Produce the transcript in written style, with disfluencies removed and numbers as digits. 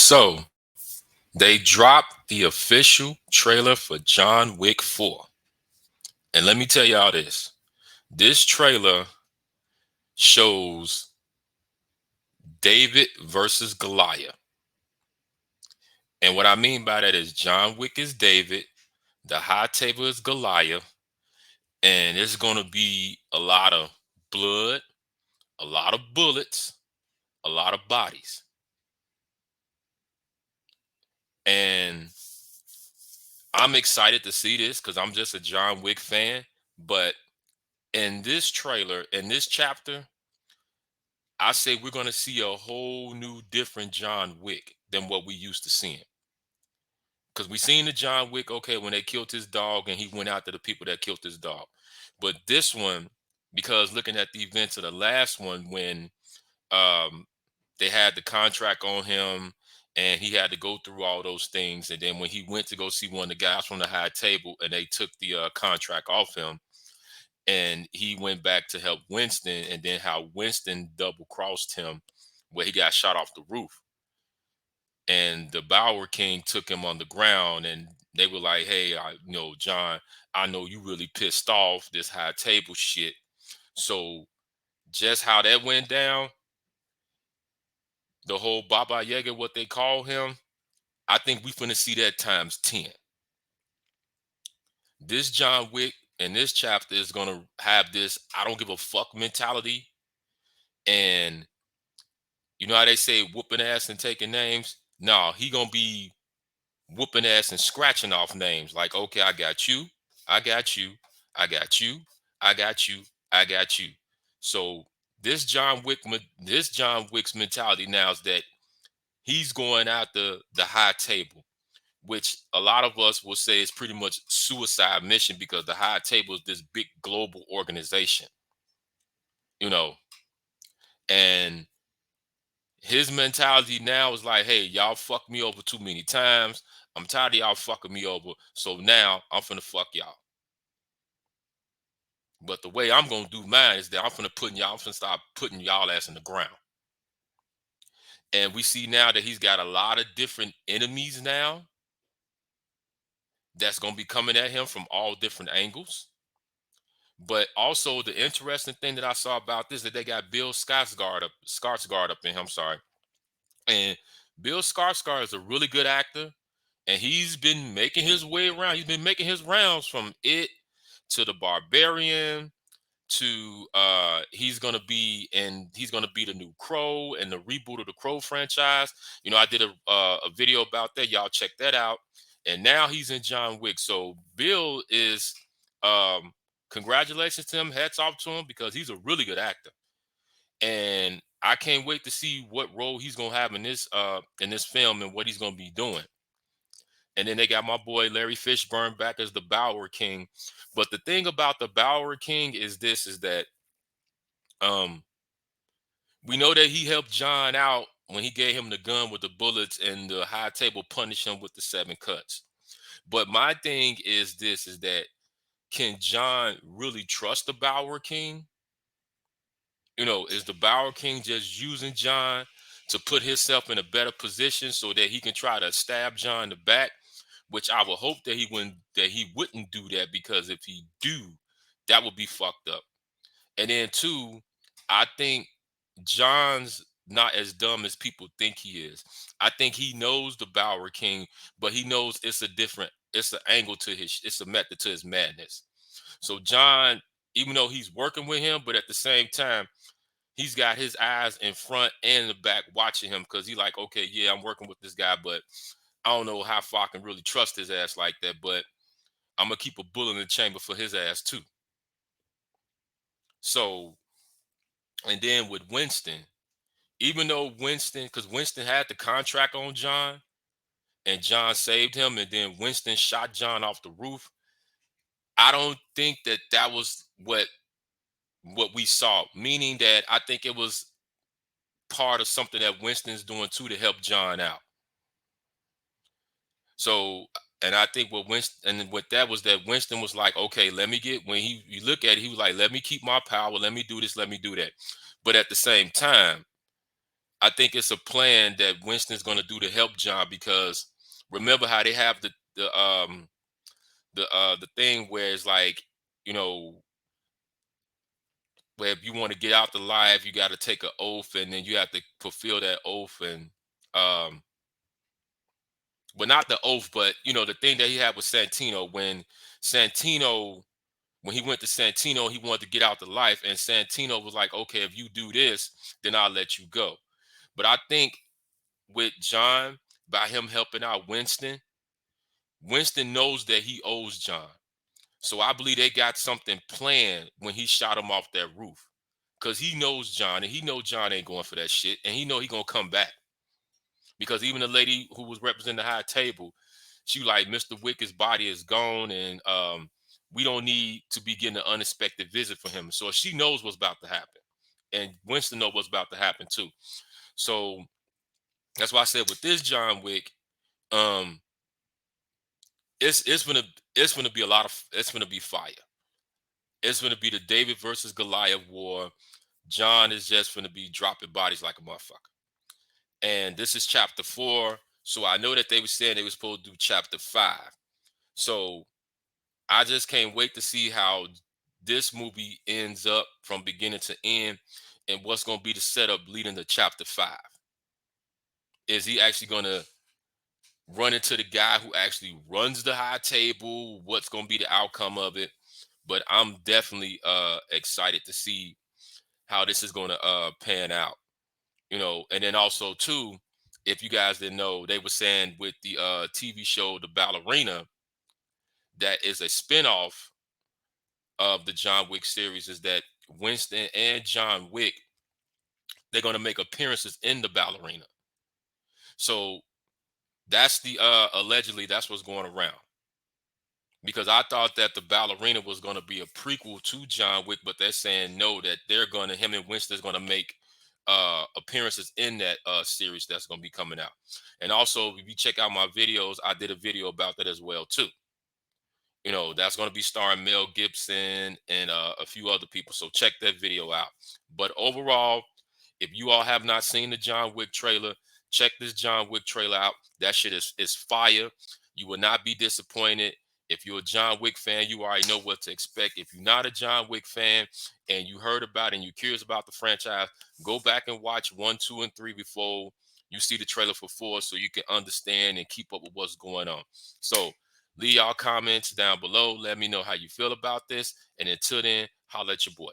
So they dropped the official trailer for John Wick 4. And let me tell y'all this. This trailer shows David versus Goliath. And what I mean by that is John Wick is David, the high table is Goliath, and it's going to be a lot of blood, a lot of bullets, a lot of bodies. And I'm excited to see this because I'm just a John Wick fan. But in this trailer, in this chapter, I say we're going to see a whole new different John Wick than what we used to seeing. Because we seen the John Wick, okay, when they killed his dog and he went after the people that killed his dog. But this one, because looking at the events of the last one, when um, they had the contract on him and he had to go through all those things. And then when he went to go see one of the guys from the high table and they took the contract off him, and he went back to help Winston, and then how Winston double crossed him where he got shot off the roof. And the Bower King took him on the ground, and they were like, hey, John, I know you really pissed off this high table shit. So just how that went down, the whole Baba Yaga, what they call him, I think we finna see that times 10. This John Wick in this chapter is gonna have this I don't give a fuck mentality. And you know how they say whooping ass and taking names? No, he gonna be whooping ass and scratching off names. Like, okay, I got you, I got you, I got you, I got you, I got you. So this John Wick's mentality now is that he's going after the high table, which a lot of us will say is pretty much suicide mission because the high table is this big global organization, you know, and his mentality now is like, hey, y'all fucked me over too many times. I'm tired of y'all fucking me over. So now I'm finna fuck y'all. But the way I'm gonna do mine is that I'm finna start putting y'all ass in the ground. And we see now that he's got a lot of different enemies now that's gonna be coming at him from all different angles. But also the interesting thing that I saw about this that they got Bill Skarsgård up in here. I'm sorry. And Bill Skarsgård is a really good actor, and he's been making his way around. He's been making his rounds from It to The Barbarian to he's gonna be the new Crow and the reboot of the Crow franchise. You know, I did a video about that. Y'all check that out. And now he's in John Wick. So Bill is um congratulations to him, hats off to him because he's a really good actor. And I can't wait to see what role he's gonna have in this film and what he's gonna be doing. And then they got my boy Larry Fishburne back as the Bower King. But the thing about the Bower King is this is that um we know that he helped John out when he gave him the gun with the bullets and the high table punished him with the 7 cuts. But my thing is this is that can John really trust the Bower King? You know, is the Bower King just using John to put himself in a better position so that he can try to stab John in the back? Which I would hope that he wouldn't do that because if he do, that would be fucked up. And then two, I think John's not as dumb as people think he is. I think he knows the Bower King, but he knows it's an angle to it's a method to his madness. So John, even though he's working with him, but at the same time, he's got his eyes in front and in the back watching him because he's like, okay, yeah, I'm working with this guy, but I don't know how far I can really trust his ass like that. But I'm gonna keep a bullet in the chamber for his ass too. So, and then with Winston, even though because Winston had the contract on John and John saved him, and then Winston shot John off the roof, I don't think that that was what we saw. Meaning that I think it was part of something that Winston's doing too to help John out. So, and I think what Winston and what that was that Winston was like, okay, let me get when you look at it, he was like, let me keep my power, let me do this, let me do that. But at the same time, I think it's a plan that Winston's going to do to help John, because remember how they have the thing where it's like, you know, where if you want to get out the life, you got to take an oath, and then you have to fulfill that oath. And um well, not the oath, but you know, the thing that he had with Santino, Santino when he went to Santino, he wanted to get out the life, and Santino was like, okay, if you do this, then I'll let you go. But I think with John, by him helping out Winston, Winston knows that he owes John. So I believe they got something planned when he shot him off that roof. Cause he knows John, and he know John ain't going for that shit, and he know he gonna come back. Because even the lady who was representing the high table, she like, Mr. Wick's body is gone, and we don't need to be getting an unexpected visit for him. So she knows what's about to happen, and Winston knows what's about to happen too. So that's why I said with this John Wick, um, it's gonna be a lot of, it's gonna be fire. It's gonna be the David versus Goliath war. John is just gonna be dropping bodies like a motherfucker. And this is chapter 4. So I know that they were saying they were supposed to do chapter 5. So I just can't wait to see how this movie ends up from beginning to end, and what's going to be the setup leading to chapter 5. Is he actually going to run into the guy who actually runs the high table? What's going to be the outcome of it? But I'm definitely excited to see how this is going to pan out. You know, and then also too, if you guys didn't know, they were saying with the TV show The Ballerina, that is a spinoff of the John Wick series, is that Winston and John Wick, they're going to make appearances in The Ballerina. So that's the allegedly that's what's going around, because I thought that The Ballerina was going to be a prequel to John Wick, but they're saying no, that they're going to, him and Winston's going to make appearances in that series that's going to be coming out. And also, if you check out my videos, I did a video about that as well too. You know, that's going to be starring Mel Gibson and a few other people. So check that video out. But overall, if you all have not seen the John Wick trailer, check this John Wick trailer out. That shit is fire. You will not be disappointed. If you're a John Wick fan, you already know what to expect. If you're not a John Wick fan and you heard about it and you're curious about the franchise, go back and watch 1, 2, and 3 before you see the trailer for 4, so you can understand and keep up with what's going on. So leave y'all comments down below. Let me know how you feel about this. And until then, holla at your boy.